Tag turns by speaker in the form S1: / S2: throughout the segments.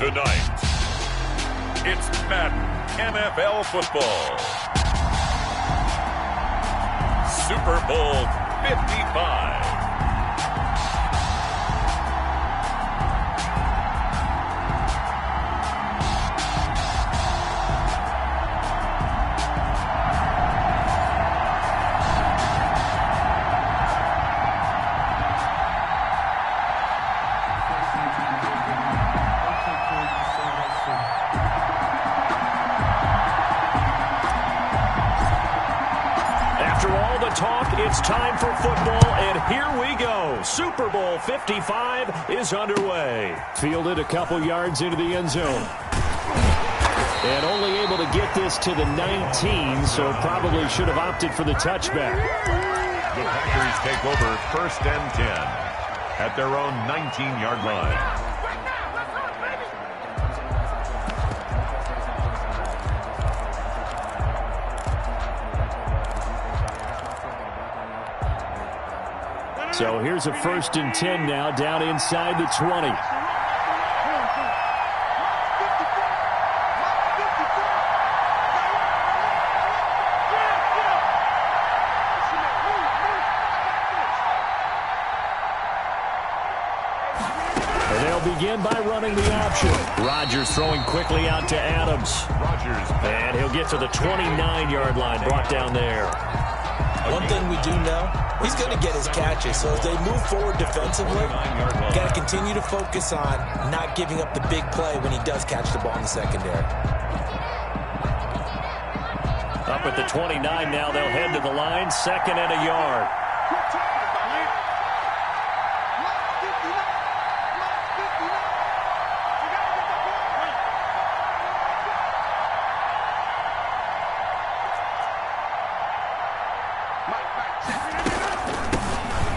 S1: Tonight, it's Madden NFL football. Super Bowl 55.
S2: It's time for football, and here we go. Super Bowl 55 is underway. Fielded a couple yards into the end zone. And only able to get this to the 19, so probably should have opted for the touchback.
S1: The Packers take over 1st and 10 at their own 19-yard line.
S2: So here's a 1st and 10 now, down inside the 20. And they'll begin by running the option. Rodgers throwing quickly out to Adams. And he'll get to the 29-yard line, brought down there.
S3: One thing we do know, he's going to get his catches. So as they move forward defensively, got to continue to focus on not giving up the big play when he does catch the ball in the secondary.
S2: Up at the 29 now, they'll head to the line, 2nd and a yard.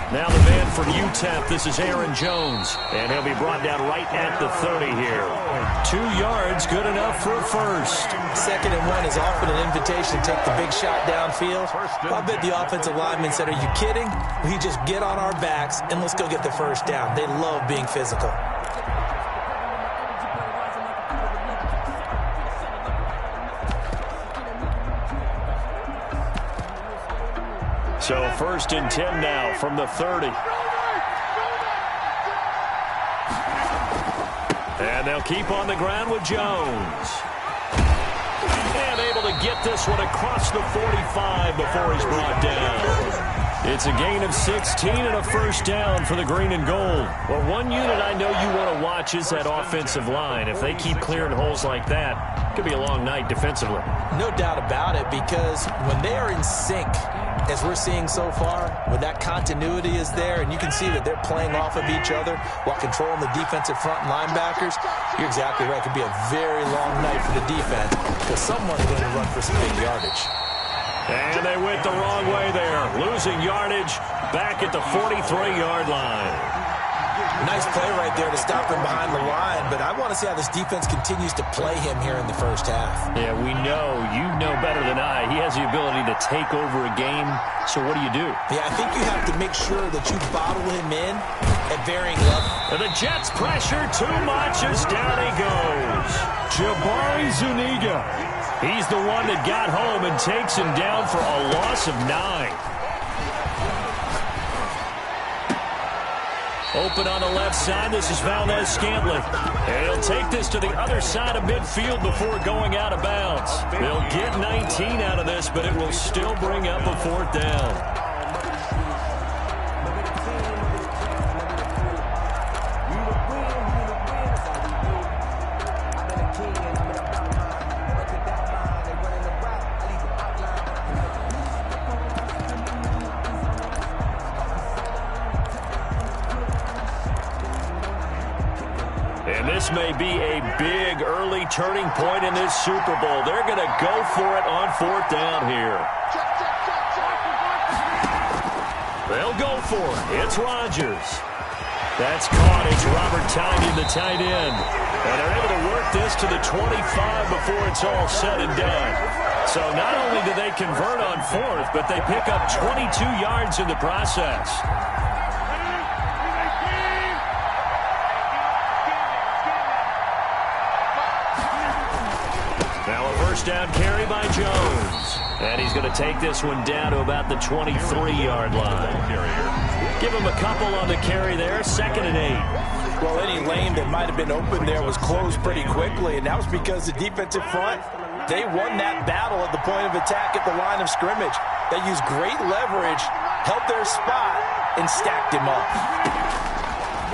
S2: Now the man from UTEP, this is Aaron Jones, and he'll be brought down right at the 30 here. 2 yards, good enough for a first.
S3: 2nd and 1 is often an invitation to take the big shot downfield. I bet the offensive lineman said, are you kidding? We just get on our backs and let's go get the first down. They love being physical.
S2: So 1st and 10 now from the 30. And they'll keep on the ground with Jones. And able to get this one across the 45 before he's brought down. It's a gain of 16 and a first down for the green and gold. Well, one unit I know you want to watch is that offensive line. If they keep clearing holes like that, it could be a long night defensively.
S3: No doubt about it, because when they are in sync, as we're seeing so far, when that continuity is there and you can see that they're playing off of each other while controlling the defensive front linebackers, you're exactly right. It could be a very long night for the defense because someone's going to run for some big yardage.
S2: And they went the wrong way there, losing yardage back at the 43-yard line.
S3: Nice play right there to stop him behind the line, but I want to see how this defense continues to play him here in the first half.
S2: Yeah, we know, you know better than I, he has the ability to take over a game, so what do you do?
S3: Yeah, I think you have to make sure that you bottle him in at varying levels.
S2: And the Jets pressure too much as down he goes. Jabari Zuniga, he's the one that got home and takes him down for a loss of 9. Open on the left side, this is Valdez-Scantling. And he'll take this to the other side of midfield before going out of bounds. They'll get 19 out of this, but it will still bring up a 4th down. This may be a big early turning point in this Super Bowl. They're going to go for it on 4th down here. They'll go for it. It's Rodgers. That's caught. It's Robert Tonyan, the tight end. And they're able to work this to the 25 before it's all said and done. So not only do they convert on 4th, but they pick up 22 yards in the process. first down carry by Jones. And he's going to take this one down to about the 23-yard line. Give him a couple on the carry there, 2nd and 8.
S3: Well, any lane that might have been open there was closed pretty quickly, and that was because the defensive front, they won that battle at the point of attack at the line of scrimmage. They used great leverage, held their spot, and stacked him up.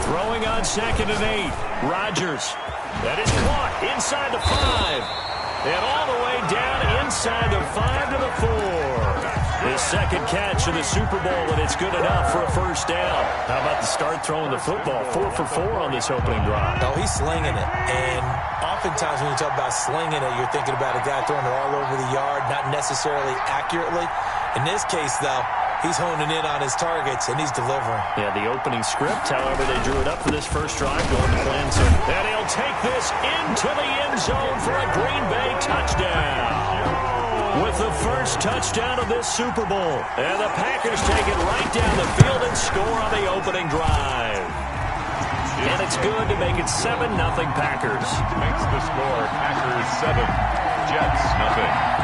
S2: Throwing on 2nd and 8. Rodgers. That is caught inside the 5. And all the way down inside the 5 to the 4. His second catch of the Super Bowl, and it's good enough for a first down. How about the start throwing the football? 4 for 4 on this opening drive.
S3: Oh, he's slinging it. And oftentimes when you talk about slinging it, you're thinking about a guy throwing it all over the yard, not necessarily accurately. In this case, though, he's honing in on his targets, and he's delivering.
S2: Yeah, the opening script, however, they drew it up for this first drive, going to plan some. And he'll take this into the end zone for a Green Bay touchdown. With the first touchdown of this Super Bowl. And the Packers take it right down the field and score on the opening drive. And it's good to make it 7-0 Packers.
S1: Makes the score Packers 7, Jets 0.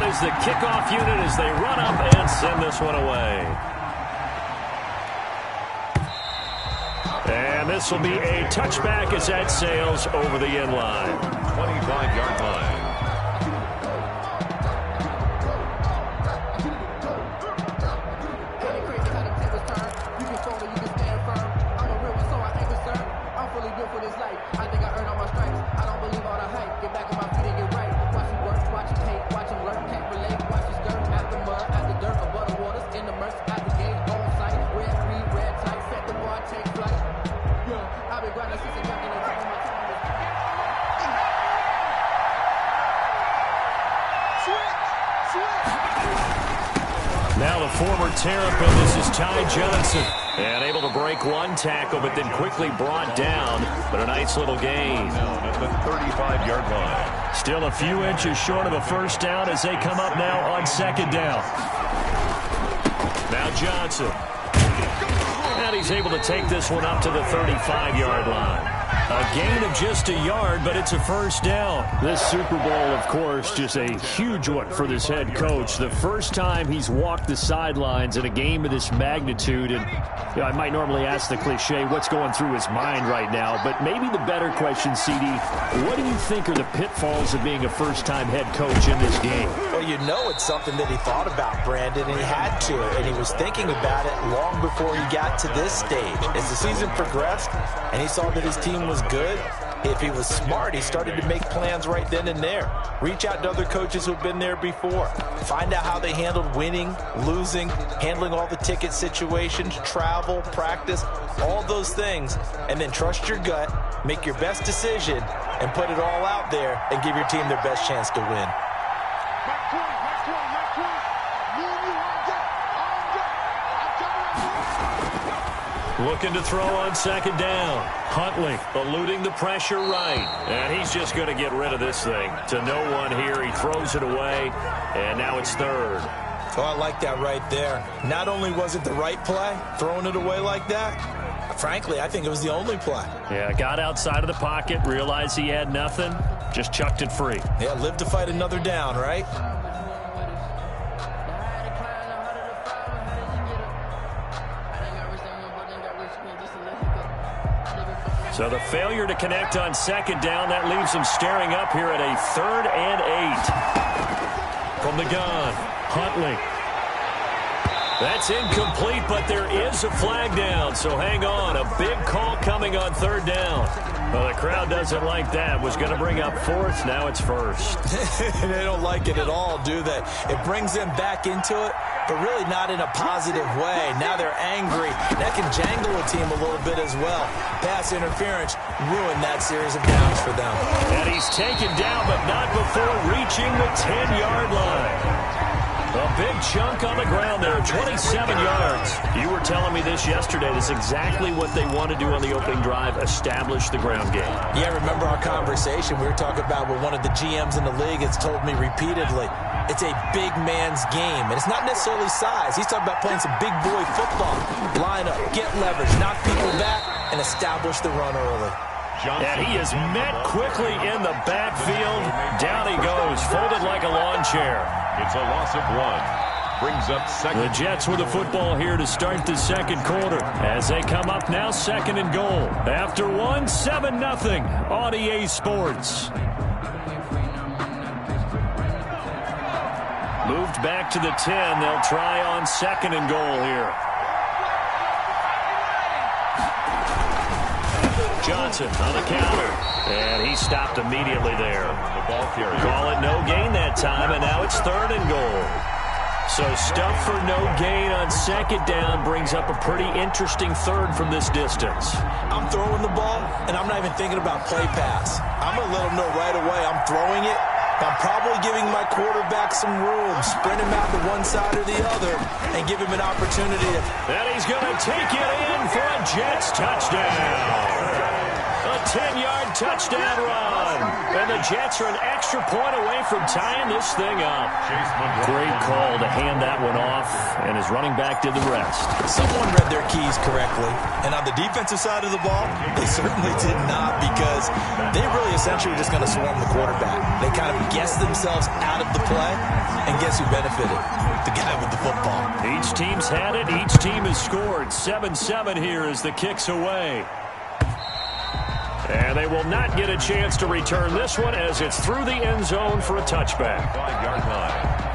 S2: Is the kickoff unit as they run up and send this one away. And this will be a touchback as that sails over the end line.
S1: 25-yard line.
S2: Now the former Terrapin, this is Ty Johnson. And able to break one tackle, but then quickly brought down. But a nice little gain.
S1: At the 35-yard line.
S2: Still a few inches short of a first down as they come up now on 2nd down. Now Johnson. And he's able to take this one up to the 35-yard line. A gain of just a yard, but it's a first down. This Super Bowl, of course, just a huge one for this head coach. The first time he's walked the sidelines in a game of this magnitude. And you know, I might normally ask the cliche, what's going through his mind right now? But maybe the better question, CD, what do you think are the pitfalls of being a first-time head coach in this game?
S3: Well, you know it's something that he thought about, Brandon, and he had to. And he was thinking about it long before he got to this stage. As the season progressed and he saw that his team was good, if he was smart, he started to make plans right then and there. Reach out to other coaches who've been there before. Find out how they handled winning, losing, handling all the ticket situations, travel, practice, all those things. And then trust your gut, make your best decision, and put it all out there and give your team their best chance to win.
S2: Looking to throw on 2nd down. Huntley eluding the pressure right. And he's just going to get rid of this thing. To no one here. He throws it away. And now it's 3rd.
S3: Oh, I like that right there. Not only was it the right play, throwing it away like that, frankly, I think it was the only play.
S2: Yeah, got outside of the pocket, realized he had nothing, just chucked it free.
S3: Yeah, live to fight another down, right?
S2: So the failure to connect on 2nd down, that leaves him staring up here at a 3rd and 8. From the gun, Huntley. That's incomplete, but there is a flag down, so hang on. A big call coming on 3rd down. Well, the crowd doesn't like that. Was going to bring up 4th, now it's 1st.
S3: They don't like it at all, do they? It brings them back into it, but really not in a positive way. Now they're angry. That can jangle a team a little bit as well. Pass interference ruined that series of downs for them.
S2: And he's taken down, but not before reaching the 10-yard line. A big chunk on the ground there, 27 yards. You were telling me this yesterday. This is exactly what they want to do on the opening drive, establish the ground game.
S3: Yeah, remember our conversation? We were talking about what one of the GMs in the league has told me repeatedly. It's a big man's game, and it's not necessarily size. He's talking about playing some big boy football. Line up, get leverage, knock people back, and establish the run early.
S2: And he is met quickly in the backfield. Down he goes, folded like a lawn chair.
S1: It's a loss of 1. Brings up second.
S2: The Jets with the football here to start the second quarter. As they come up now, second and goal. After 1, 7-0 on EA Sports. Moved back to the 10. They'll try on second and goal here. Johnson on the counter. And he stopped immediately there. Call it no gain that time, and now it's third and goal. So stuff for no gain on second down brings up a pretty interesting third from this distance.
S3: I'm throwing the ball, and I'm not even thinking about play pass. I'm going to let him know right away I'm throwing it. I'm probably giving my quarterback some room, sprint him out to one side or the other, and give him an opportunity.
S2: And he's going to take it in for a Jets touchdown. A 10-yard touchdown run. And the Jets are an extra point away from tying this thing up. Great call to hand that one off, and his running back did the rest.
S3: Someone read their keys correctly. And on the defensive side of the ball, they certainly did not, because they really essentially were just going to swarm the quarterback. They kind of guessed themselves out of the play, and guess who benefited? The guy with the football.
S2: Each team's had it. Each team has scored. 7-7 here as the kick's away. And they will not get a chance to return this one as it's through the end zone for a touchback.
S1: 5-yard line.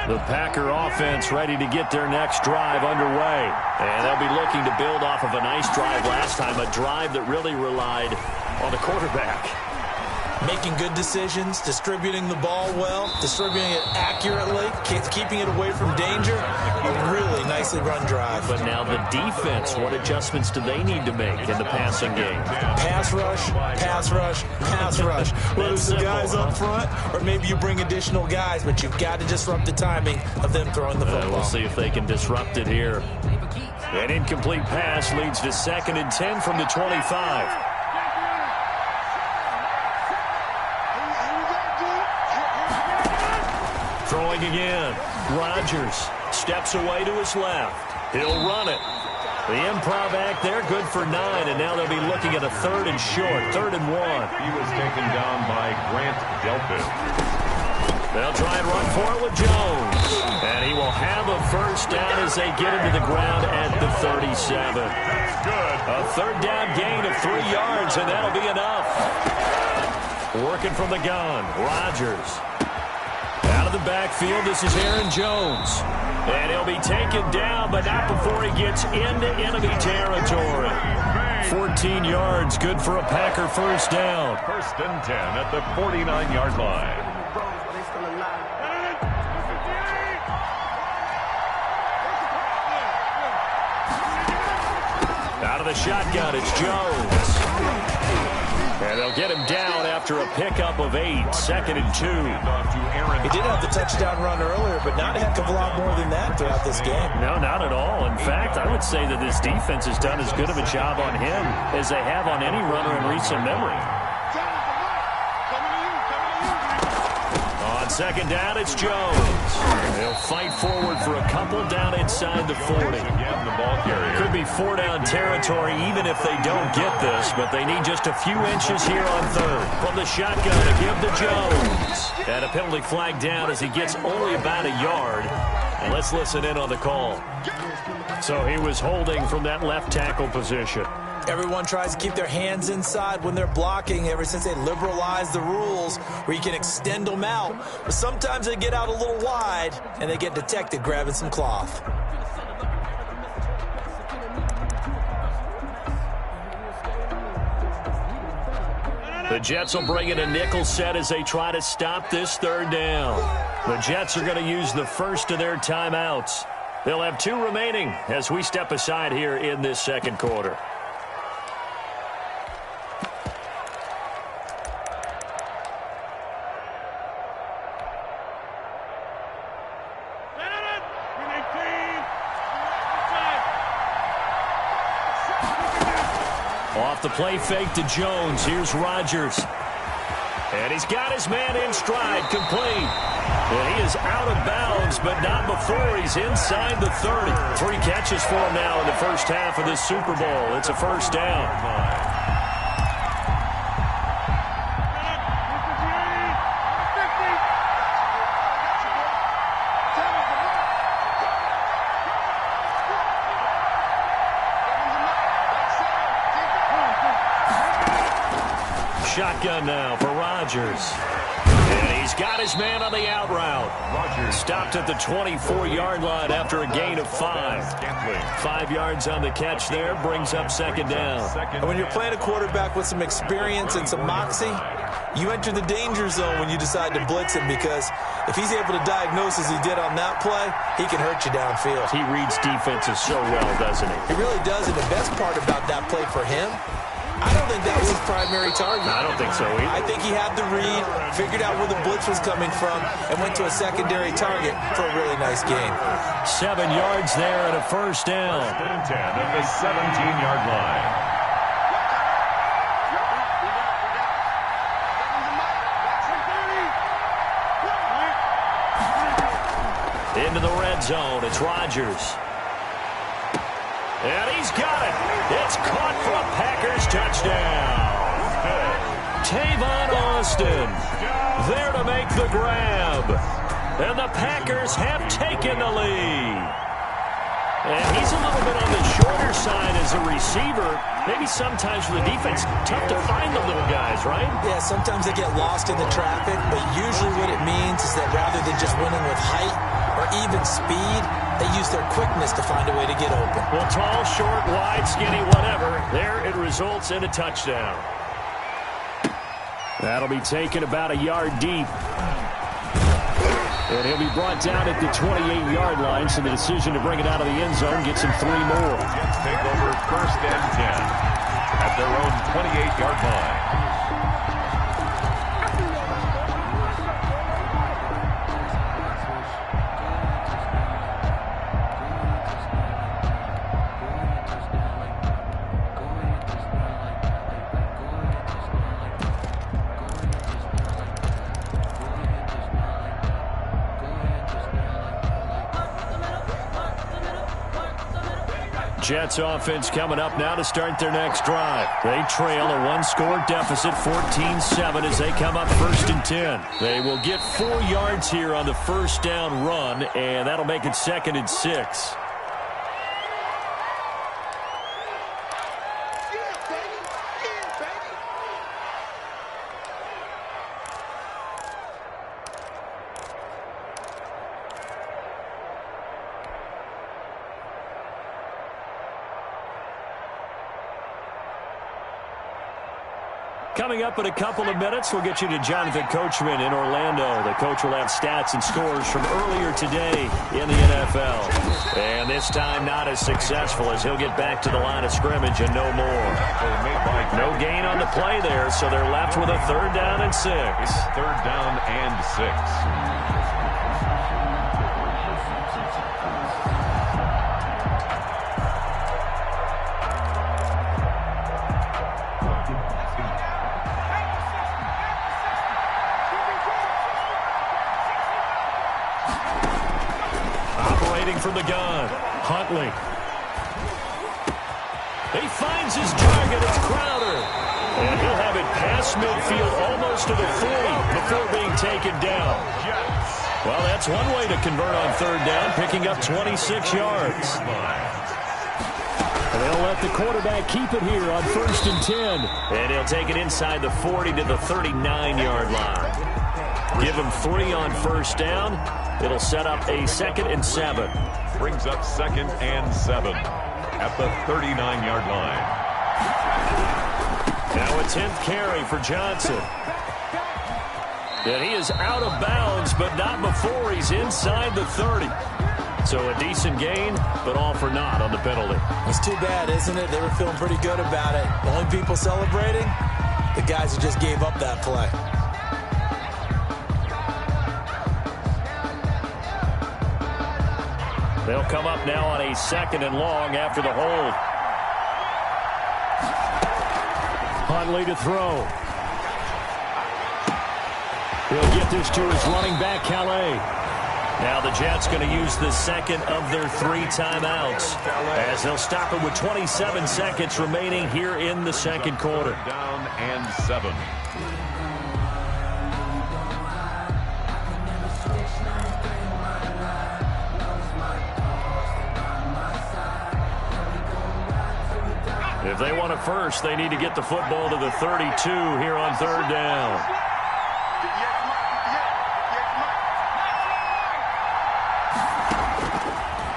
S2: The Packer offense ready to get their next drive underway. And they'll be looking to build off of a nice drive last time, a drive that really relied on the quarterback.
S3: Making good decisions, distributing the ball well, distributing it accurately, keeping it away from danger. A really nicely run drive.
S2: But now the defense, what adjustments do they need to make in the passing game?
S3: Pass rush, pass rush, pass rush. Whether it's the guys up front, or maybe you bring additional guys, but you've got to disrupt the timing of them throwing the football.
S2: We'll see if they can disrupt it here. An incomplete pass leads to 2nd and 10 from the 25. Throwing again. Rodgers steps away to his left. He'll run it. The improv act there, good for 9, and now they'll be looking at a 3rd and short, 3rd and 1.
S1: He was taken down by Grant Delpit.
S2: They'll try and run for it with Jones. And he will have a first down as they get him to the ground at the 37.
S1: That's good.
S2: A 3rd down gain of 3 yards, and that'll be enough. Working from the gun, Rodgers. Out of the backfield, this is Aaron Jones. And he'll be taken down, but not before he gets into enemy territory. 14 yards, good for a Packer first down.
S1: 1st and 10 at the 49-yard line.
S2: Out of the shotgun, it's Jones. And they'll get him down after a pickup of 8, 2nd and 2.
S3: He did have the touchdown run earlier, but not a heck of a lot more than that throughout this game.
S2: No, not at all. In fact, I would say that this defense has done as good of a job on him as they have on any runner in recent memory. On 2nd down, it's Jones. They'll fight forward for a couple down inside the 40. Could be 4-down territory even if they don't get this, but they need just a few inches here on 3rd. From the shotgun to give to Jones. And a penalty flag down as he gets only about a yard. And let's listen in on the call. So he was holding from that left tackle position.
S3: Everyone tries to keep their hands inside when they're blocking ever since they liberalized the rules where you can extend them out. But sometimes they get out a little wide and they get detected grabbing some cloth.
S2: The Jets will bring in a nickel set as they try to stop this 3rd down. The Jets are going to use the first of their timeouts. They'll have 2 remaining as we step aside here in this second quarter. Off the play fake to Jones. Here's Rodgers. And he's got his man in stride, complete. And he is out of bounds, but not before he's inside the 30. 3 catches for him now in the first half of this Super Bowl. It's a first down. Shotgun now for Rodgers. And he's got his man on the out route. Rodgers stopped at the 24-yard line after a gain of 5. 5 yards on the catch there, brings up second down.
S3: And when you're playing a quarterback with some experience and some moxie, you enter the danger zone when you decide to blitz him, because if he's able to diagnose as he did on that play, he can hurt you downfield.
S2: He reads defenses so well, doesn't he?
S3: He really does, and the best part about that play for him, I don't think that was his primary target.
S2: I don't think so either.
S3: I think he had the read, figured out where the blitz was coming from, and went to a secondary target for a really nice gain.
S2: 7 yards there and a first down.
S1: 10 at the 17-yard line.
S2: Into the red zone, it's Rodgers. And he's got it. It's caught for a Packers touchdown. Tavon Austin there to make the grab. And the Packers have taken the lead. And he's a little bit on the shorter side as a receiver. Maybe sometimes for the defense, tough to find the little guys, right?
S3: Yeah, sometimes they get lost in the traffic, but usually what it means is that rather than just winning with height or even speed, they use their quickness to find a way to get open.
S2: Well, tall, short, wide, skinny, whatever. There it results in a touchdown. That'll be taken about a yard deep. And he'll be brought down at the 28-yard line, so the decision to bring it out of the end zone gets him 3 more.
S1: Jets take over first and 10 at their own 28-yard line.
S2: Jets offense coming up now to start their next drive. They trail a 1-score deficit, 14-7, as they come up first and 10. They will get 4 yards here on the first down run, and that'll make it 2nd and 6. Coming up in a couple of minutes, we'll get you to Jonathan Coachman in Orlando. The coach will have stats and scores from earlier today in the NFL. And this time not as successful, as he'll get back to the line of scrimmage and no more. No gain on the play there, so they're left with a 3rd down and 6.
S1: 3rd down and 6.
S2: From the gun, Huntley. He finds his target. It's Crowder. And he'll have it past midfield almost to the 40 before being taken down. Well, that's one way to convert on 3rd down, picking up 26 yards. And they'll let the quarterback keep it here on 1st and 10. And he'll take it inside the 40 to the 39-yard line. Give him 3 on 1st down. It'll set up a 2nd and 7.
S1: Brings up 2nd and 7 at the 39-yard line.
S2: Now a 10th carry for Johnson. And he is out of bounds, but not before he's inside the 30. So a decent gain, but all for naught on the penalty.
S3: It's too bad, isn't it? They were feeling pretty good about it. The only people celebrating, the guys who just gave up that play.
S2: They'll come up now on a 2nd and long after the hold. Huntley to throw. He'll get this to his running back, Calais. Now the Jets going to use the second of their 3 timeouts as they'll stop it with 27 seconds remaining here in the second quarter.
S1: Down and 7.
S2: If they want it first, they need to get the football to the 32 here on 3rd down.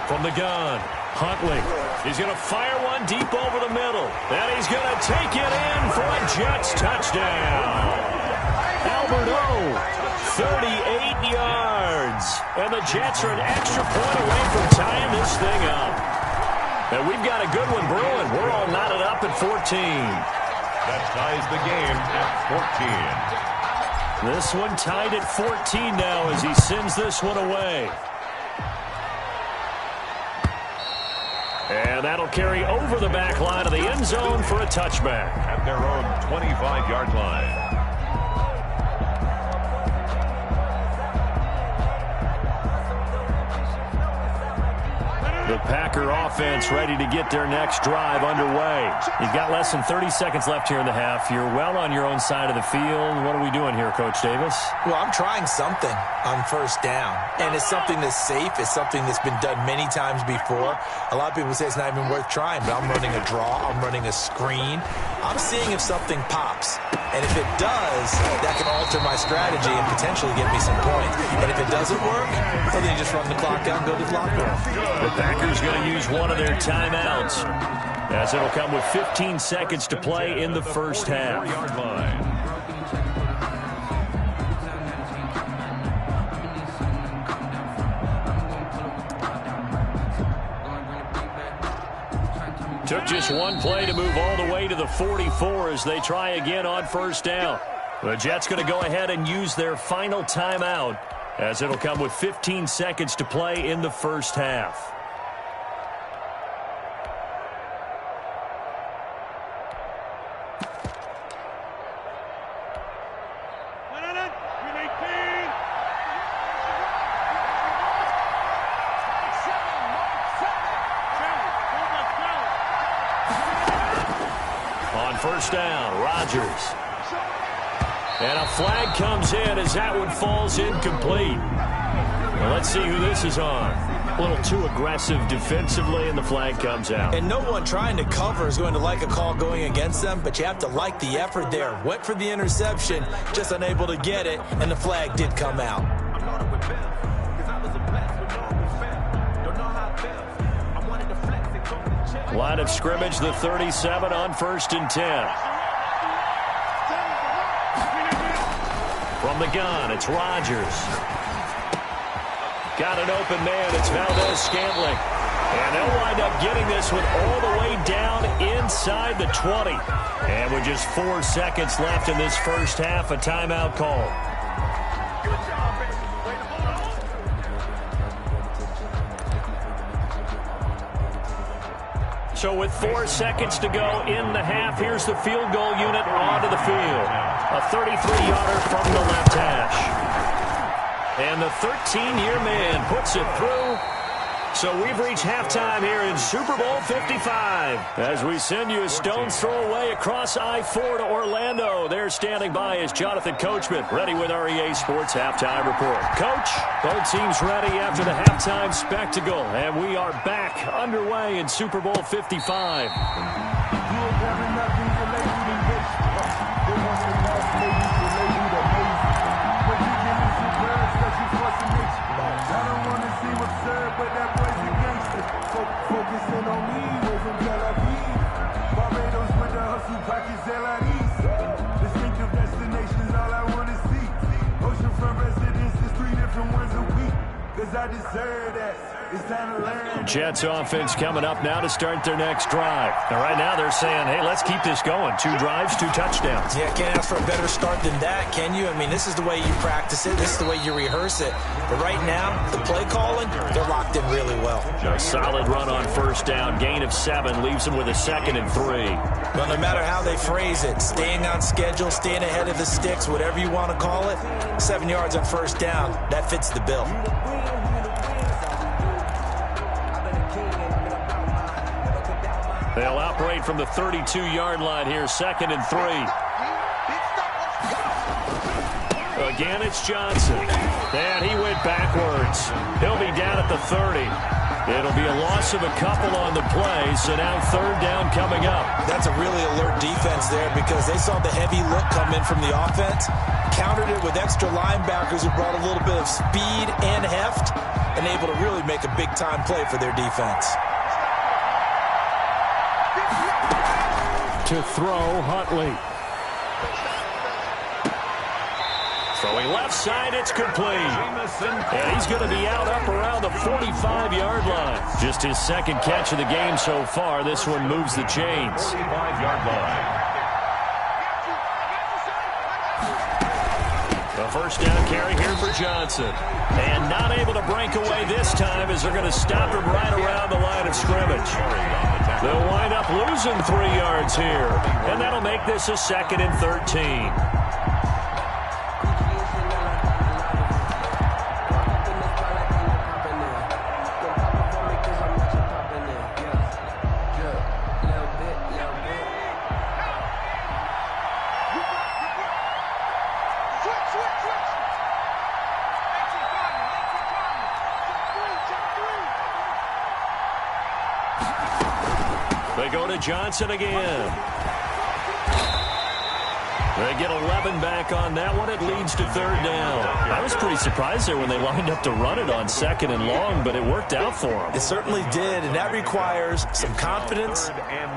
S2: From the gun, Huntley. He's going to fire one deep over the middle. And he's going to take it in for a Jets touchdown. Alberto, 38 yards. And the Jets are an extra point away from tying this thing up. And we've got a good one brewing. We're all knotted up at 14.
S1: That ties the game at 14.
S2: This one tied at 14 now as he sends this one away. And that'll carry over the back line of the end zone for a touchback.
S1: At their own 25-yard line.
S2: The Packer offense ready to get their next drive underway. You've got less than 30 seconds left here in the half. You're well on your own side of the field. What are we doing here, Coach Davis?
S3: Well, I'm trying something on 1st down, and it's something that's safe. It's something that's been done many times before. A lot of people say it's not even worth trying, but I'm running a draw. I'm running a screen. I'm seeing if something pops. And if it does, that can alter my strategy and potentially get me some points. And if it doesn't work, well, then you just run the clock out and go to the locker room.
S2: The Packers going to use one of their timeouts, as it'll come with 15 seconds to play in the first half. Took just one play to move all the way to the 44 as they try again on 1st down. The Jets going to go ahead and use their final timeout, as it'll come with 15 seconds to play in the first half. On 1st down, Rodgers. And a flag comes in as that one falls incomplete. Well, let's see who this is on. A little too aggressive defensively, and the flag comes out.
S3: And no one trying to cover is going to like a call going against them, but you have to like the effort there. Went for the interception, just unable to get it, and the flag did come out.
S2: Line of scrimmage, the 37 on 1st and 10. From the gun, it's Rodgers. Got an open man, it's Valdez-Scantling. And they'll wind up getting this one all the way down inside the 20. And with just 4 seconds left in this first half, a timeout call. So with 4 seconds to go in the half, here's the field goal unit onto the field. A 33-yarder from the left hash. And the 13-year man puts it through. So we've reached halftime here in Super Bowl 55. As we send you a stone's throw away across I-4 to Orlando. There standing by is Jonathan Coachman, ready with our EA Sports Halftime Report. Coach, both teams ready after the halftime spectacle. And we are back underway in Super Bowl 55.
S4: Focusing on me, from Tel Aviv. Barbados with the hustle pockets, LIDs. Distinctive destinations, all I want to see. Oceanfront residences, 3 different ones a week. Cause I deserve that. It's time to learn.
S2: Jets offense coming up now to start their next drive. And right now they're saying, hey, let's keep this going. 2 drives, 2 touchdowns.
S3: Yeah, can't ask for a better start than that, can you? I mean, this is the way you practice it. This is the way you rehearse it. But right now, the play calling, they're locked in really well.
S2: A solid run on first down. Gain of 7 leaves them with a 2nd and 3.
S3: Well, no matter how they phrase it, staying on schedule, staying ahead of the sticks, whatever you want to call it, 7 yards on first down, that fits the bill.
S2: They'll operate from the 32-yard line here, 2nd and 3. Again, it's Johnson. And he went backwards. He'll be down at the 30. It'll be a loss of a couple on the play, so now 3rd down coming up.
S3: That's a really alert defense there because they saw the heavy look come in from the offense, countered it with extra linebackers who brought a little bit of speed and heft, and able to really make a big-time play for their defense.
S2: To throw, Huntley. Throwing left side, it's complete. And he's going to be out up around the 45-yard line. Just his 2nd catch of the game so far. This one moves the chains.
S1: 45-yard line.
S2: A first down carry here for Johnson. And not able to break away this time as they're going to stop him right around the line of scrimmage. They'll wind up losing 3 yards here. And that'll make this a 2nd and 13. They go to Johnson again. They get 11 back on that one. It leads to 3rd down. I was pretty surprised there when they lined up to run it on 2nd and long, but it worked out for them.
S3: It certainly did, and that requires some confidence,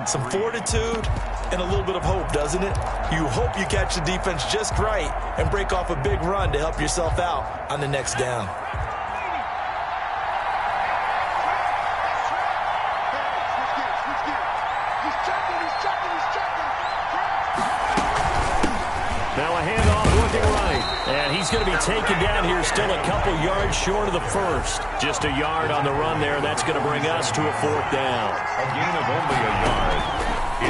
S3: some fortitude, and a little bit of hope, doesn't it? You hope you catch the defense just right and break off a big run to help yourself out on the next down.
S2: Now a handoff looking right. And he's going to be taken down here still a couple yards short of the 1st. Just a yard on the run there. That's going to bring us to a 4th down.
S1: A gain of only a yard.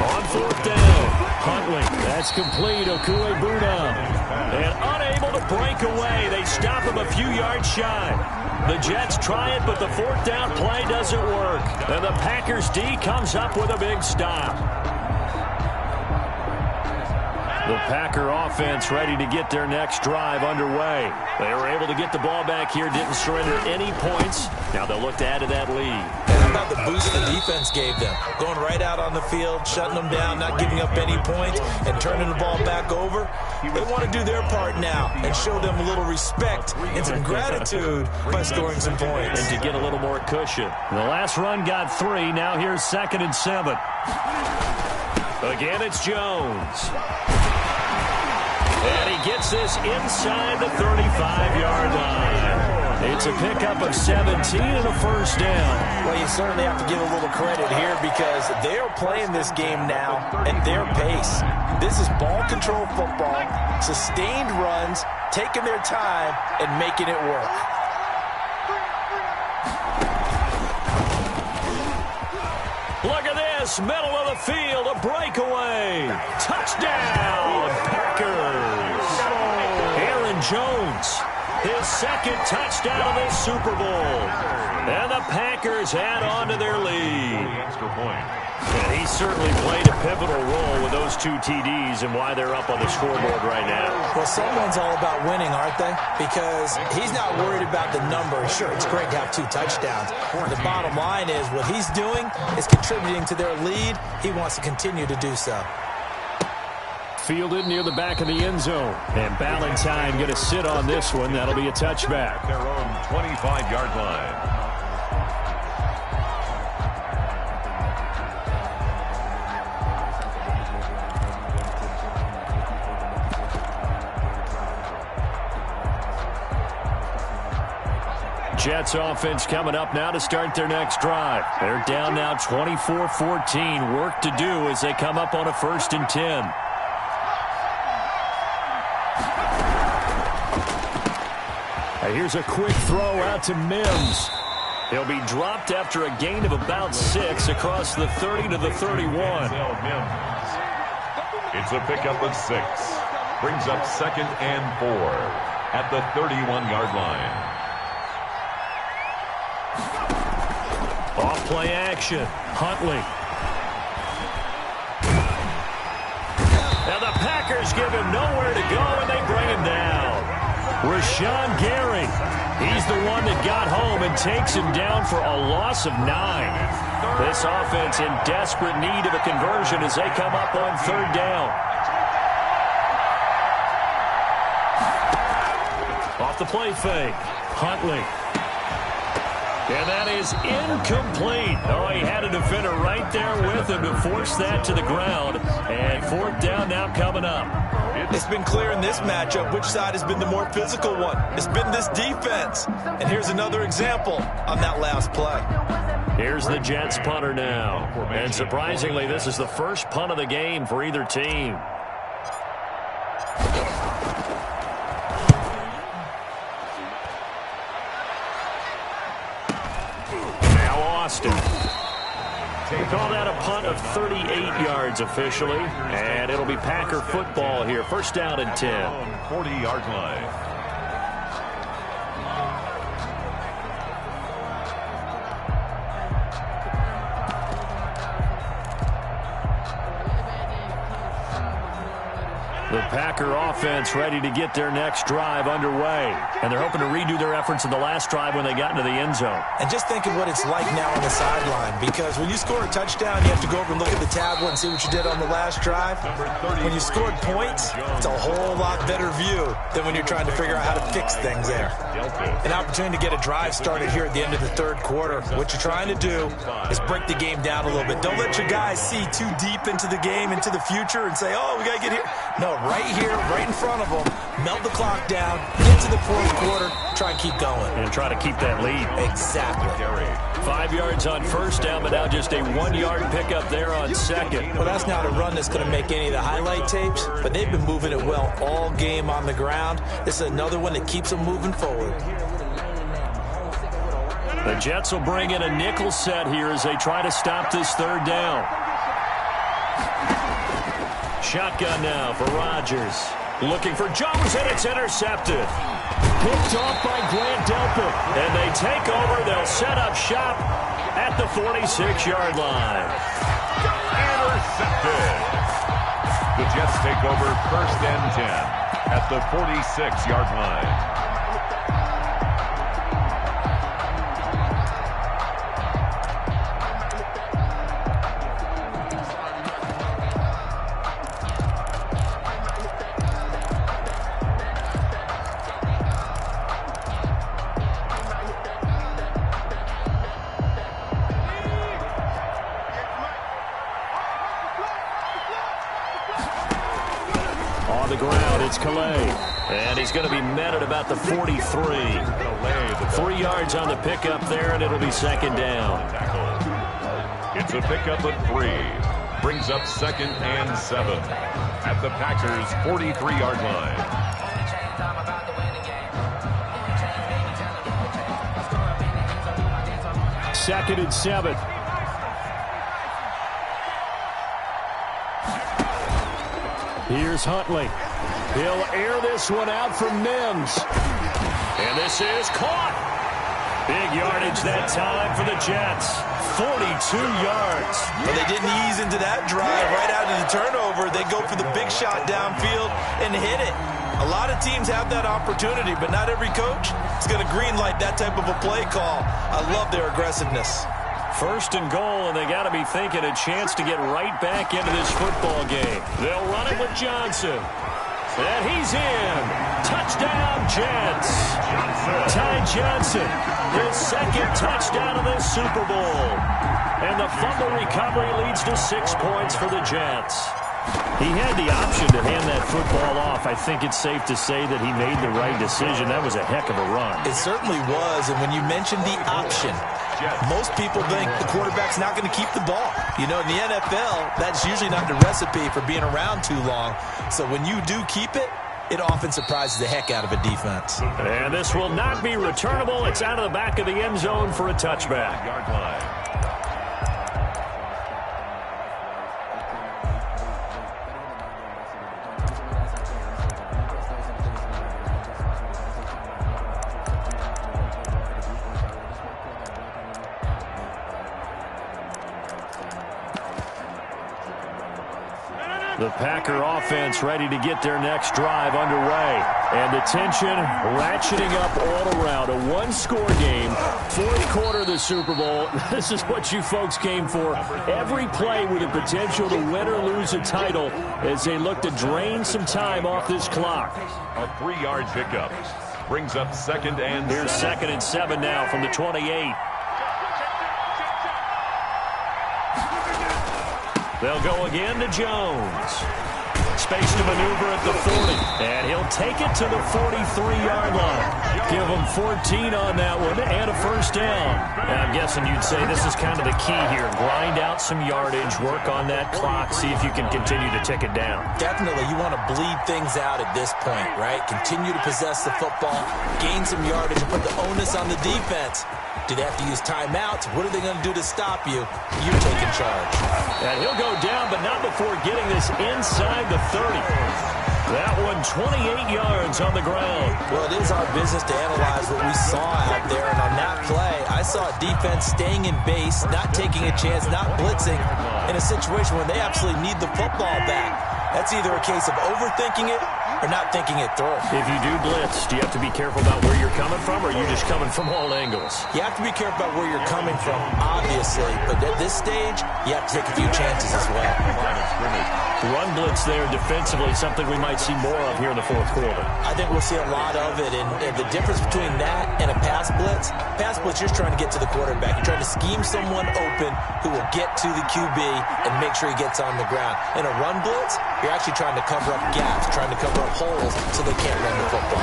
S2: On 4th down, Huntley. That's complete. Okuebuna. And unable to break away. They stop him a few yards shy. The Jets try it, but the 4th down play doesn't work. And the Packers D comes up with a big stop. The Packer offense ready to get their next drive underway. They were able to get the ball back here, didn't surrender any points. Now they'll look to add to that lead.
S3: And how about the boost the defense gave them? Going right out on the field, shutting them down, not giving up any points, and turning the ball back over. They want to do their part now and show them a little respect and some gratitude by scoring some points.
S2: And to get a little more cushion. The last run got 3. Now here's 2nd and 7. Again, it's Jones. And he gets this inside the 35-yard line. It's a pickup of 17 and a first down.
S3: Well, you certainly have to give a little credit here because they are playing this game now at their pace. This is ball control football, sustained runs, taking their time, and making it work.
S2: Look at this, middle of the field, a breakaway. Touchdown, Packers. Aaron Jones, his 2nd touchdown of this Super Bowl. And the Packers add on to their lead.
S1: Extra point.
S2: And he certainly played a pivotal role with those 2 TDs and why they're up on the scoreboard right now.
S3: Well, someone's all about winning, aren't they? Because he's not worried about the number. Sure, it's great to have 2 touchdowns. The bottom line is what he's doing is contributing to their lead. He wants to continue to do so.
S2: Fielded near the back of the end zone. And Ballantyne going to sit on this one. That'll be a touchback.
S1: Their own 25-yard line.
S2: Jets offense coming up now to start their next drive. They're down now 24-14. Work to do as they come up on a 1st and 10. Here's a quick throw out to Mims. He'll be dropped after a gain of about 6 across the 30 to the 31.
S1: It's a pickup of 6. Brings up 2nd and 4 at the 31-yard line.
S2: Off play action. Huntley. Now the Packers give him nowhere to go, and they bring him down. Rashawn Gary. He's the one that got home and takes him down for a loss of 9. This offense in desperate need of a conversion as they come up on 3rd down. Off the play fake. Huntley. And that is incomplete. Oh, he had a defender right there with him to force that to the ground. And 4th down now coming up.
S3: It's been clear in this matchup which side has been the more physical one. It's been this defense. And here's another example on that last play.
S2: Here's the Jets punter now. And surprisingly, this is the first punt of the game for either team. Now Austin. We call that a punt of 38 yards officially, and it'll be Packer football here. 1st down and 10.
S1: 40-yard line.
S2: The Packer offense ready to get their next drive underway. And they're hoping to redo their efforts in the last drive when they got into the end zone.
S3: And just think of what it's like now on the sideline, because when you score a touchdown, you have to go over and look at the tablet and see what you did on the last drive. When you scored points, it's a whole lot better view than when you're trying to figure out how to fix things there. An opportunity to get a drive started here at the end of the 3rd quarter. What you're trying to do is break the game down a little bit. Don't let your guys see too deep into the game, into the future, and say, oh, we got to get here. No, right here, right in front of them, melt the clock down, get to the 4th quarter, try and keep going.
S2: And try to keep that lead.
S3: Exactly.
S2: 5 yards on 1st down, but now just a 1-yard pickup there on 2nd.
S3: Well, that's not a run that's going to make any of the highlight tapes, but they've been moving it well all game on the ground. This is another one that keeps them moving forward.
S2: The Jets will bring in a nickel set here as they try to stop this 3rd down. Shotgun now for Rodgers. Looking for Jones, and it's intercepted. Picked off by Grant Delpit. And they take over. They'll set up shop at the 46-yard line.
S1: Intercepted. The Jets take over 1st and 10 at the 46-yard line.
S2: And he's going to be met at about the 43. 3 yards on the pickup there, and it'll be 2nd down.
S1: It's a pickup of 3. Brings up 2nd and 7 at the Packers' 43-yard line.
S2: Second and 7. Here's Huntley. He'll air this one out from Mims. And this is caught. Big yardage that time for the Jets. 42 yards.
S3: Well, they didn't ease into that drive right out of the turnover. They go for the big shot downfield and hit it. A lot of teams have that opportunity, but not every coach is going to green light that type of a play call. I love their aggressiveness.
S2: 1st and goal, and they got to be thinking a chance to get right back into this football game. They'll run it with Johnson. And he's in. Touchdown, Jets. Ty Johnson, his 2nd touchdown of the Super Bowl. And the fumble recovery leads to 6 points for the Jets. He had the option to hand that football off. I think it's safe to say that he made the right decision. That was a heck of a run.
S3: It certainly was, and when you mentioned the option, most people think the quarterback's not going to keep the ball. You know, in the NFL, that's usually not the recipe for being around too long. So when you do keep it, it often surprises the heck out of a defense.
S2: And this will not be returnable. It's out of the back of the end zone for a touchback.
S1: Yard line.
S2: The Packer offense ready to get their next drive underway. And the tension ratcheting up all around. A one-score game, fourth quarter of the Super Bowl. This is what you folks came for. Every play with the potential to win or lose a title as they look to drain some time off this clock.
S1: A 3-yard pickup. Brings up 2nd and 7.
S2: Here's 2nd and 7 now from the 28. They'll go again to Jones. Space to maneuver at the 40. And he'll take it to the 43-yard line. Give him 14 on that one and a first down. And I'm guessing you'd say this is kind of the key here. Grind out some yardage, work on that clock, see if you can continue to tick it down.
S3: Definitely, you want to bleed things out at this point, right? Continue to possess the football, gain some yardage, and put the onus on the defense. Do they have to use timeouts? What are they going to do to stop you? You're taking charge.
S2: And he'll go down, but not before getting this inside the 30. That one, 28 yards on the ground.
S3: Well, it is our business to analyze what we saw out there. And on that play, I saw a defense staying in base, not taking a chance, not blitzing in a situation where they absolutely need the football back. That's either a case of overthinking it or not thinking it through.
S2: If you do blitz, do you have to be careful about where you're coming from, or are you just coming from all angles?
S3: You have to be careful about where you're coming from, obviously. But at this stage, you have to take a few chances as well.
S2: Run blitz there defensively, something we might see more of here in the fourth quarter.
S3: I think we'll see a lot of it. And the difference between that and a pass blitz, you're trying to get to the quarterback. You're trying to scheme someone open who will get to the QB and make sure he gets on the ground. In a run blitz, you're actually trying to cover up gaps, trying to cover up holes so they can't run the football.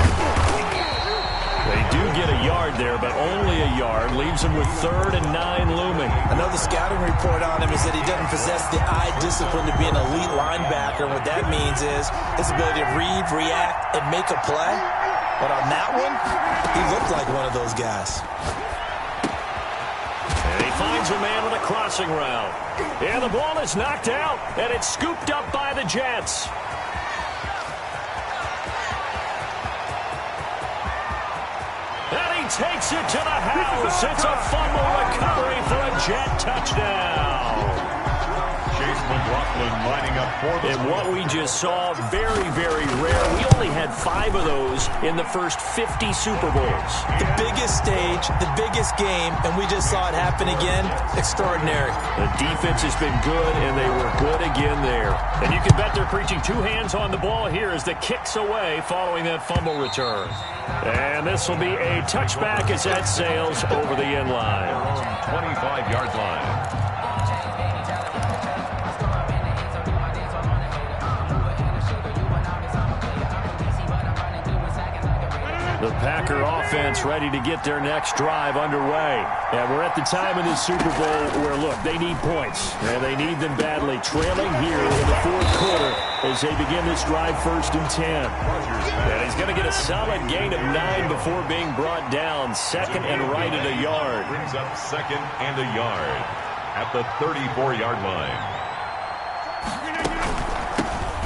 S2: They do get a yard there, but only a yard. Leaves him with 3rd and 9 looming.
S3: I know the scouting report on him is that he doesn't possess the eye discipline to be an elite linebacker. What that means is his ability to read, react, and make a play. But on that one, he looked like one of those guys.
S2: And he finds a man with a crossing route. And the ball is knocked out, and it's scooped up by the Jets. Takes it to the house. It's a fumble recovery for a Jet touchdown.
S1: Chase McLaughlin lining up for the
S2: And what we just saw, very, very rare. We only had 5 of those in the first 50 Super Bowls.
S3: The biggest stage, the biggest game, and we just saw it happen again. Extraordinary.
S2: The defense has been good, and they were good again there. And you can bet they're preaching 2 hands on the ball here as the kick's away following that fumble return. And this will be a touchback as that sails over the end line.
S1: 25-yard line.
S2: The Packer offense ready to get their next drive underway. And we're at the time in this Super Bowl where, look, they need points. And they need them badly. Trailing here in the fourth quarter as they begin this drive 1st and 10. And he's going to get a solid gain of 9 before being brought down. 2nd and right at a yard.
S1: Brings up 2nd and a yard at the 34-yard line.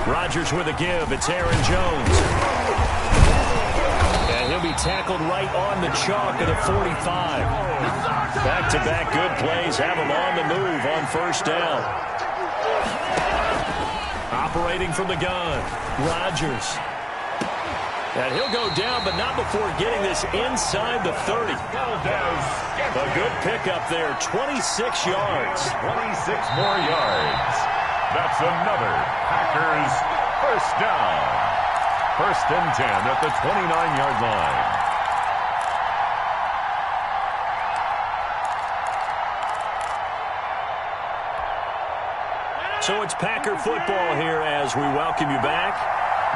S2: Rodgers with a give. It's Aaron Jones. And he'll be tackled right on the chalk of the 45. Back-to-back good plays have him on the move on 1st down. Operating from the gun, Rodgers. And he'll go down, but not before getting this inside the 30. A good pickup there, 26 yards.
S1: 26 more yards. That's another Packers first down. 1st and 10 at the 29-yard line.
S2: So it's Packer football here as we welcome you back.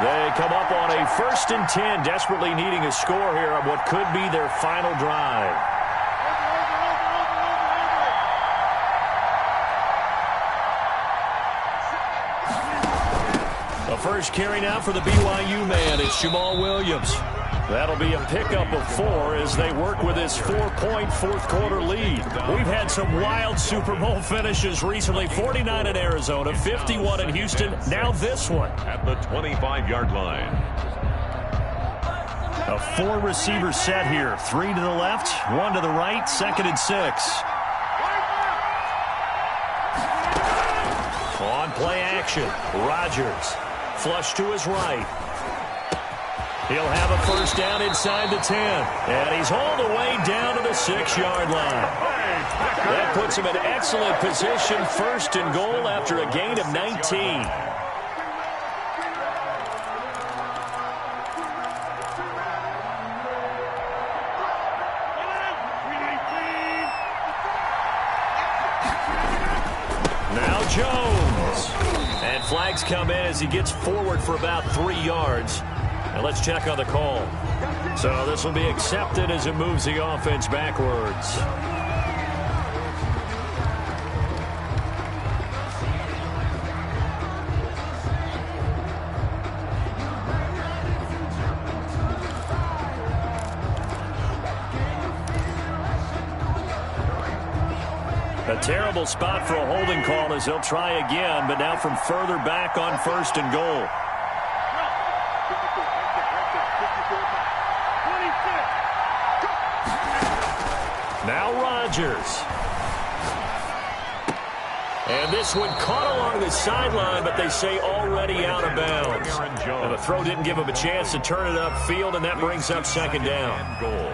S2: They come up on a 1st and 10, desperately needing a score here on what could be their final drive. The first carry now for the BYU man. It's Jamal Williams. That'll be a pickup of 4 as they work with his 4-point fourth-quarter lead. We've had some wild Super Bowl finishes recently. 49 in Arizona, 51 in Houston, now this one.
S1: At the 25-yard line.
S2: A 4-receiver set here. 3 to the left, 1 to the right, 2nd and 6. On play action, Rodgers. Flush to his right. He'll have a first down inside the 10. And he's hauled away down to the 6-yard line. That puts him in excellent position, 1st and goal after a gain of 19. Now Jones. And flags come in as he gets forward for about 3 yards. And let's check on the call. So this will be accepted as it moves the offense backwards. A terrible spot for a holding call as they'll try again, but now from further back on 1st and goal. Now Rodgers. And this one caught along the sideline, but they say already out of bounds. And the throw didn't give him a chance to turn it upfield, and that brings up 2nd down. Goal.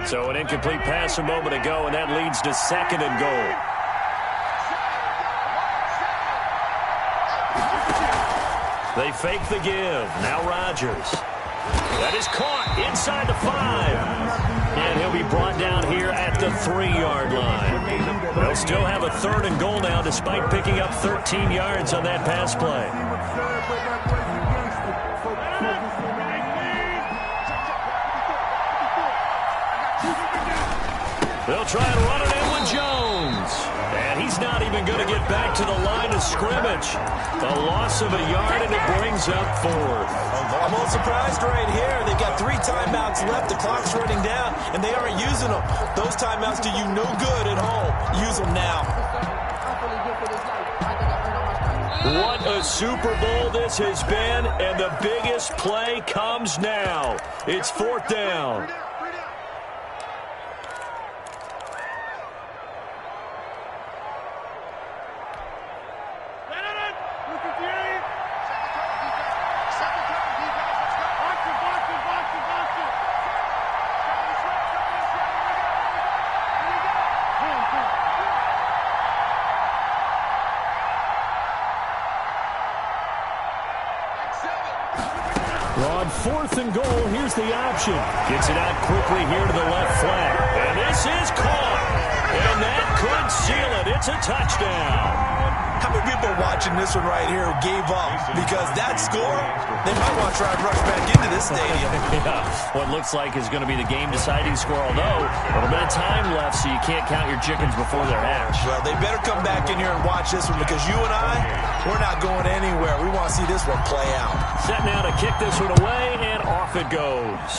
S2: So an incomplete pass a moment ago, and that leads to 2nd and goal. They fake the give. Now Rodgers. That is caught inside the 5. And he'll be brought down here at the 3-yard line. They'll still have a 3rd and goal now despite picking up 13 yards on that pass play. They'll try and run it in with Jones. And he's not even going to get back to the line of scrimmage. A loss of a yard, and it brings up 4th.
S3: I'm a little surprised right here. They've got 3 timeouts left. The clock's running down, and they aren't using them. Those timeouts do you no good at home. Use them now.
S2: What a Super Bowl this has been, and the biggest play comes now. It's 4th down. On 4th and goal, here's the option. Gets it out quickly here to the left flat. And this is caught. And that could seal it. It's a touchdown.
S3: How many people watching this one right here who gave up? Because that score, they might want to try and rush back into this stadium.
S2: Yeah, what looks like is going to be the game-deciding score, although a little bit of time left, so you can't count your chickens before they're hatched.
S3: Well, they better come back in here and watch this one because you and I, we're not going anywhere. We want to see this one play out.
S2: Set now to kick this one away, and off it goes.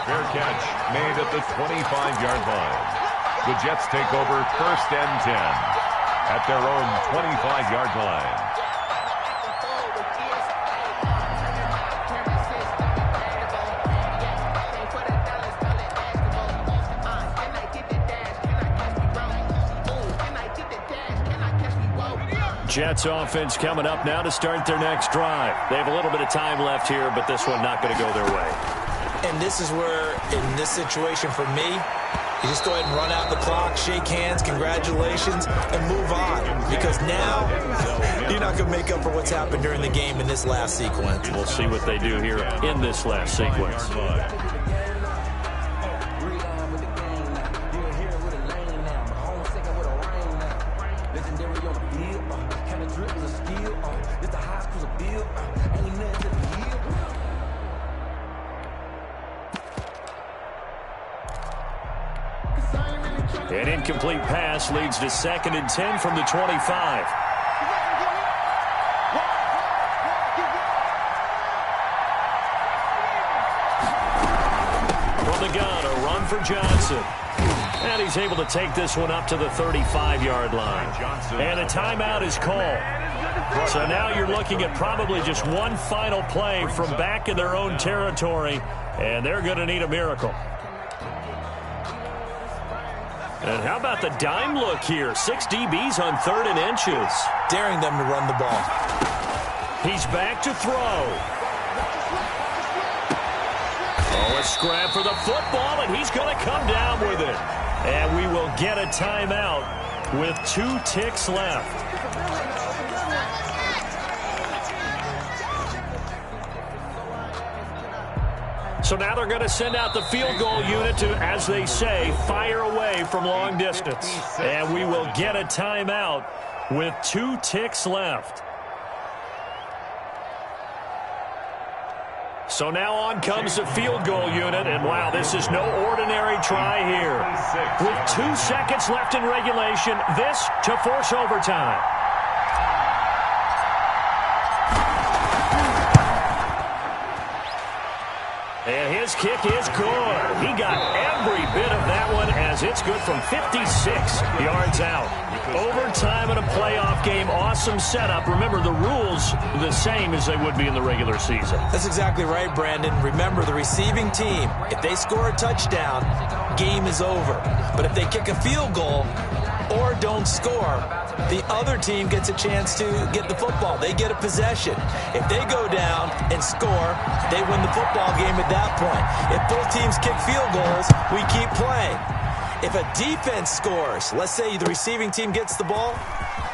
S1: Fair catch made at the 25-yard line. The Jets take over 1st and 10 at their own 25-yard line.
S2: Jets offense coming up now to start their next drive. They have a little bit of time left here, but this one not going to go their way.
S3: And this is where, in this situation for me, You just go ahead and run out the clock, shake hands, congratulations, and move on. Because now, you're not going to make up for what's happened during the game in this last sequence.
S2: We'll see what they do here in this last sequence. An incomplete pass leads to 2nd and 10 from the 25. From the gun, a run for Johnson. And he's able to take this one up to the 35-yard line. And a timeout is called. So now you're looking at probably just one final play from back in their own territory, and they're going to need a miracle. And how about the dime look here? 6 DBs on 3rd and inches.
S3: Daring them to run the ball.
S2: He's back to throw. Oh, a scrap for the football, and he's going to come down with it. And we will get a timeout with 2 ticks left. So now they're going to send out the field goal unit to, as they say, fire away from long distance. And we will get a timeout with 2 ticks left. So now on comes the field goal unit, and wow, this is no ordinary try here. With 2 seconds left in regulation, this to force overtime. And his kick is good. He got every bit of that one as it's good from 56 yards out. Overtime in a playoff game, awesome setup. Remember, the rules the same as they would be in the regular season.
S3: That's exactly right, Brandon. Remember, the receiving team, if they score a touchdown, game is over. But if they kick a field goal or don't score, the other team gets a chance to get the football. They get a possession. If they go down and score, they win the football game at that point. If both teams kick field goals, we keep playing. If a defense scores, let's say the receiving team gets the ball,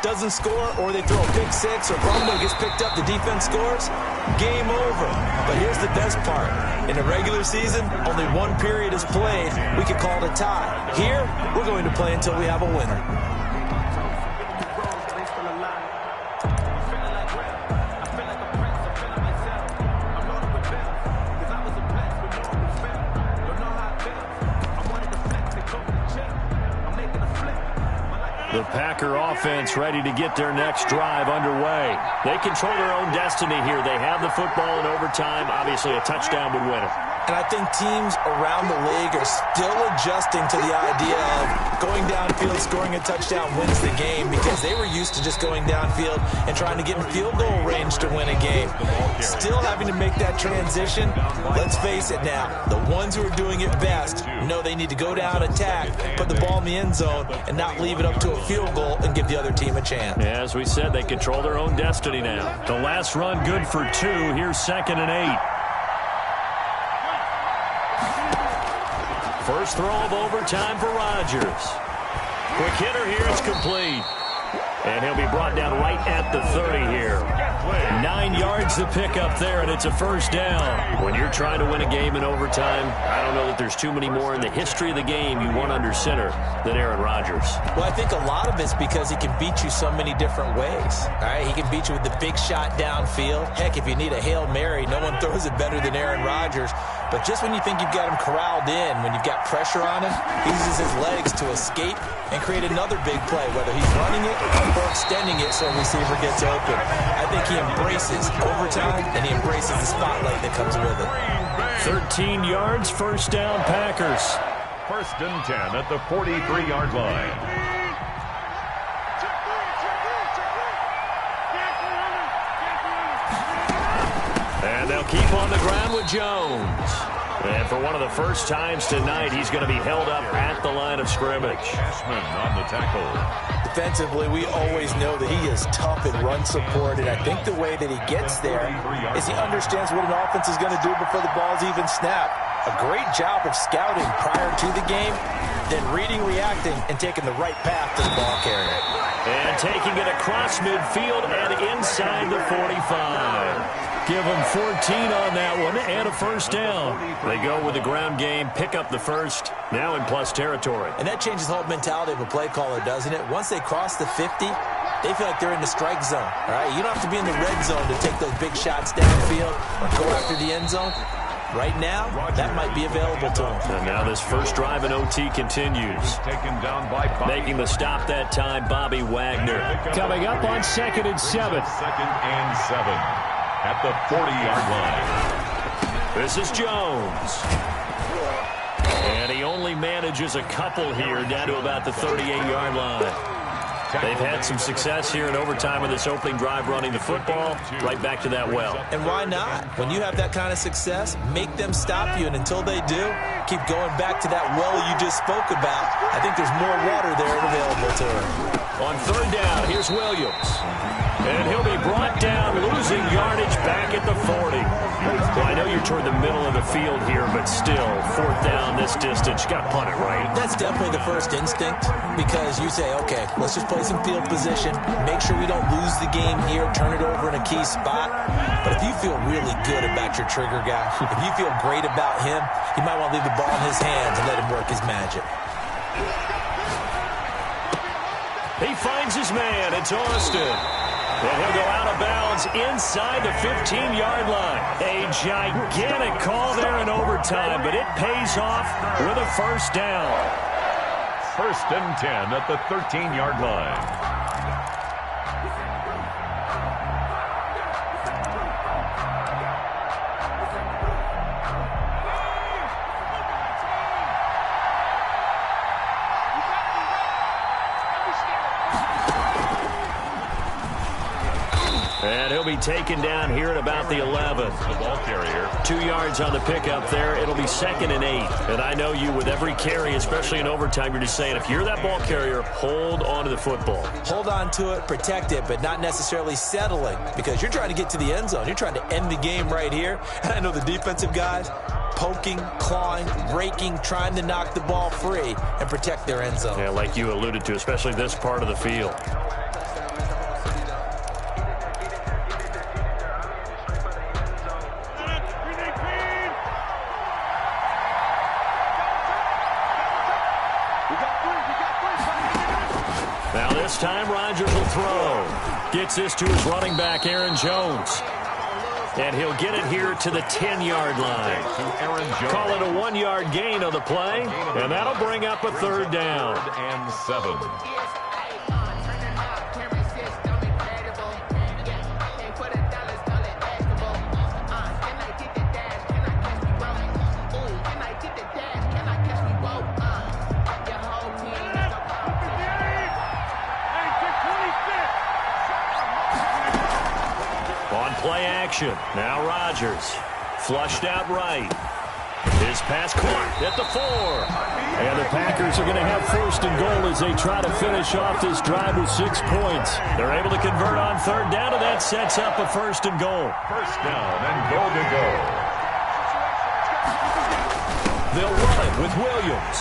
S3: doesn't score, or they throw a pick six or fumble gets picked up, the defense scores, game over. But here's the best part. In a regular season, only 1 period is played. We could call it a tie. Here, we're going to play until we have a winner.
S2: The Packer offense ready to get their next drive underway. They control their own destiny here. They have the football in overtime. Obviously, a touchdown would win it.
S3: And I think teams around the league are still adjusting to the idea of going downfield, scoring a touchdown wins the game, because they were used to just going downfield and trying to get in field goal range to win a game. Still having to make that transition. Let's face it now, the ones who are doing it best know they need to go down, attack, put the ball in the end zone, and not leave it up to a field goal and give the other team a chance.
S2: Yeah, as we said, they control their own destiny now. The last run good for 2. Here's 2nd and 8. First throw of overtime for Rodgers. Quick hitter here, it's complete. And he'll be brought down right at the 30 here. 9 yards to pick up there, and it's a first down. When you're trying to win a game in overtime, I don't know that there's too many more in the history of the game you want under center than Aaron Rodgers.
S3: Well, I think a lot of it's because he can beat you so many different ways. All right, he can beat you with the big shot downfield. Heck, if you need a Hail Mary, no one throws it better than Aaron Rodgers. But just when you think you've got him corralled in, when you've got pressure on him, he uses his legs to escape and create another big play, whether he's running it or extending it so a receiver gets open. I think he embraces overtime, and he embraces the spotlight that comes with it.
S2: 13 yards, first down, Packers.
S1: 1st and 10 at the 43-yard line.
S2: And they'll keep on the ground with Jones. And for one of the first times tonight, he's going to be held up at the line of scrimmage.
S1: Ashman on the tackle.
S3: Defensively, we always know that he is tough in run support, and I think the way that he gets there is he understands what an offense is going to do before the ball's even snapped. A great job of scouting prior to the game, then reading, reacting, and taking the right path to the ball carrier.
S2: And taking it across midfield and inside the 45. Give them 14 on that one and a first down. They go with the ground game, pick up the first, now in plus territory.
S3: And that changes the whole mentality of a play caller, doesn't it? Once they cross the 50, they feel like they're in the strike zone. All right, you don't have to be in the red zone to take those big shots downfield or go after the end zone. Right now, that might be available to them.
S2: And now this first drive in OT continues.
S1: Taken down by Bobby.
S2: Making the stop that time, Bobby Wagner. Coming up on 2nd and 7.
S1: 2nd and 7 at the 40-yard line.
S2: This is Jones. And he only manages a couple here down to about the 38-yard line. They've had some success here in overtime with this opening drive running the football. Right back to that well.
S3: And why not? When you have that kind of success, make them stop you. And until they do, keep going back to that well you just spoke about. I think there's more water there available to her.
S2: On 3rd down, here's Williams. And he'll be brought down, losing yardage back at the 40. Well, I know you're toward the middle of the field here, but still, 4th down this distance. You got to punt it right.
S3: That's definitely the first instinct because you say, okay, let's just play some field position, make sure we don't lose the game here, turn it over in a key spot. But if you feel really good about your trigger guy, if you feel great about him, you might want to leave the ball in his hands and let him work his magic.
S2: He finds his man. It's Austin. And he'll go out of bounds inside the 15-yard line. A gigantic call there in overtime, but it pays off with a first down.
S1: 1st and 10 at the 13-yard line.
S2: And he'll be taken down here at about the 11.
S1: The ball carrier.
S2: 2 yards on the pickup there. It'll be 2nd and 8. And I know you with every carry, especially in overtime, you're just saying, if you're that ball carrier, hold on to the football.
S3: Hold on to it, protect it, but not necessarily settling because you're trying to get to the end zone. You're trying to end the game right here. And I know the defensive guys poking, clawing, breaking, trying to knock the ball free and protect their end zone.
S2: Yeah, like you alluded to, especially this part of the field. Now this time, Rodgers will throw. Gets this to his running back, Aaron Jones. And he'll get it here to the 10-yard line. Call it a 1-yard gain on the play, and that'll bring up a 3rd down.
S1: 3rd and 7.
S2: Play action. Now Rodgers. Flushed out right. His pass caught at the 4. And the Packers are going to have 1st and goal as they try to finish off this drive with 6 points. They're able to convert on 3rd down, and that sets up a 1st and goal.
S1: 1st down and goal to go.
S2: They'll run it with Williams.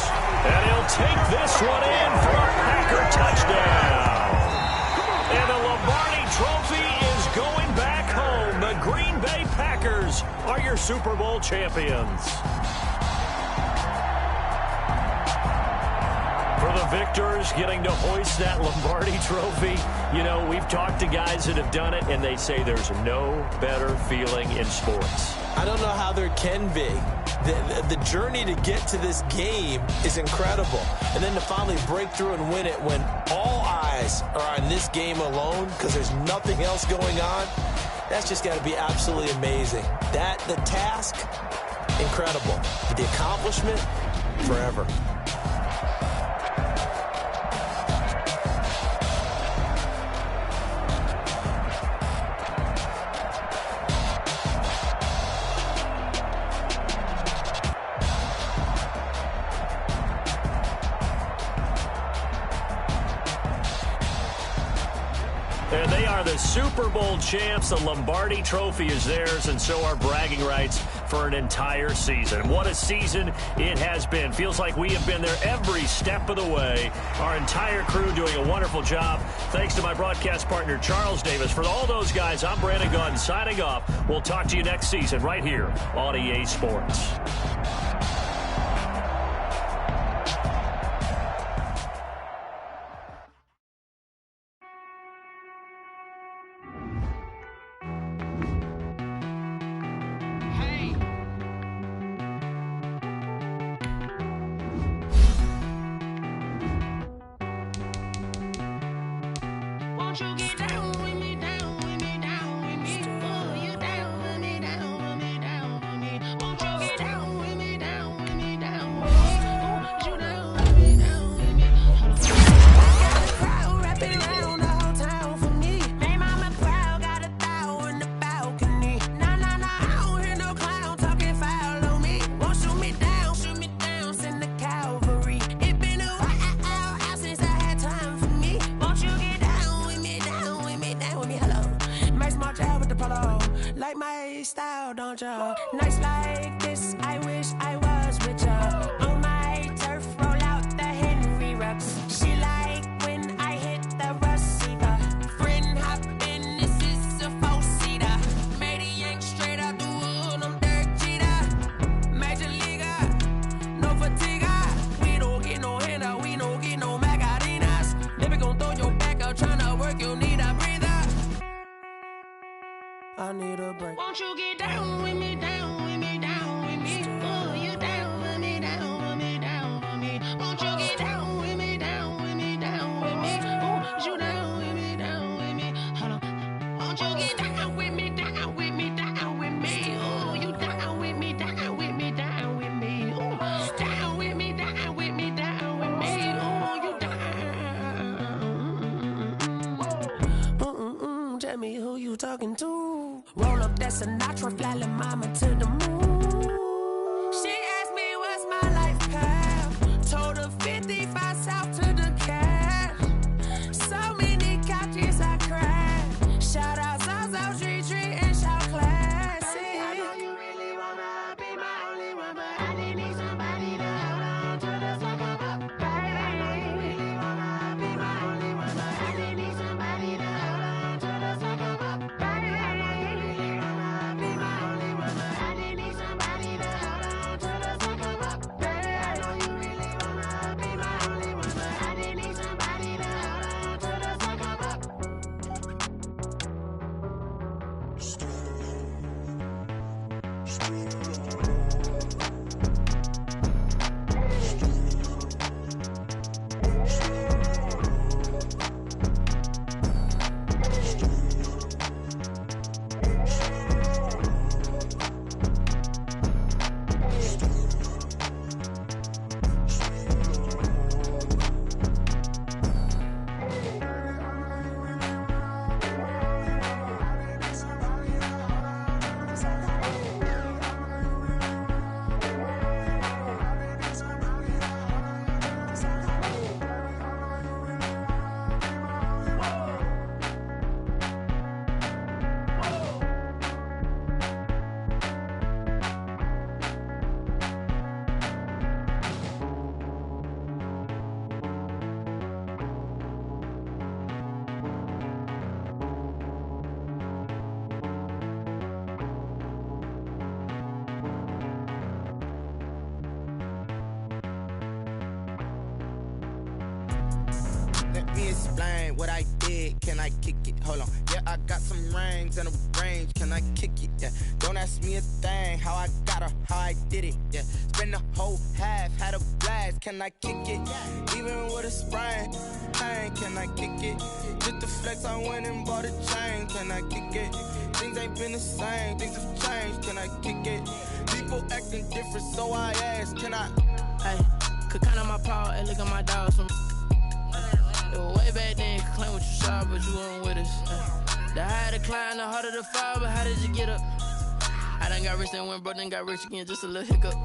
S2: And he'll take this one in for a Packer touchdown. And the Lombardi Trophy is going back home. The Green Bay Packers are your Super Bowl champions. For the victors getting to hoist that Lombardi Trophy, you know, we've talked to guys that have done it, and they say there's no better feeling in sports.
S3: I don't know how there can be. The journey to get to this game is incredible. And then to finally break through and win it when all eyes are on this game alone because there's nothing else going on, that's just got to be absolutely amazing. The task, incredible. But the accomplishment, forever.
S2: And they are the Super Bowl champs. The Lombardi Trophy is theirs, and so are bragging rights for an entire season. What a season it has been. Feels like we have been there every step of the way. Our entire crew doing a wonderful job. Thanks to my broadcast partner, Charles Davis. For all those guys, I'm Brandon Gunn signing off. We'll talk to you next season right here on EA Sports.
S5: Nights like this, I wish I was with ya. On my turf, roll out the Henry Rux. She like when I hit the receiver. Friend hop in, this is a four-seater. Made a yank straight out the wood, I'm Derek Jeter. Major leaguer, no fatigue. We don't get no handout, we don't get no Macarinas. Never gon' throw your back out, tryna work, you need a breather. I need a break. Won't you get down with me, down with me, down with me? Oh, you down with me, down with me, down with me. Won't you get down with me, down with me, down with me? Oh, you down with me, down with me. Hold on. Won't you get down with me, down with me, down with me? Oh, you down with me, down with me, down with me. Oh, down with me, down with me, down with me. Oh, you down. Tell me who you talking to. Roll up that Sinatra, fly la mama to the moon. She asked me what's my life path. Told her 55 south to the cash. So many couches I crashed. Shout out South Street and shout classic. I know you really wanna be my only one, but I didn't need somebody to hold on to the sucker up. Baby, I really wanna be my only one, but I didn't need somebody to hold on to the sucker up.
S6: Explain what I did, can I kick it? Hold on, yeah, I got some rings and a range, can I kick it? Yeah, don't ask me a thing, how I got her, how I did it. Yeah, spend the whole half, had a blast, can I kick it? Even with a sprain, pain, can I kick it? Just the flex, I went and bought a chain, can I kick it? Things ain't been the same, things have changed, can I kick it? People acting different, so I asked, can I?
S7: Hey, could count on my power and look at my dogs from. Way back then, could claim what you saw, but you weren't with us. The higher the climb, the harder the fall, but how did you get up? I done got rich and went broke, then got rich again, just a little hiccup.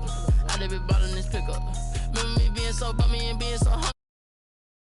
S7: I done been bought in this pickup. Remember me being so bummy and being so hungry.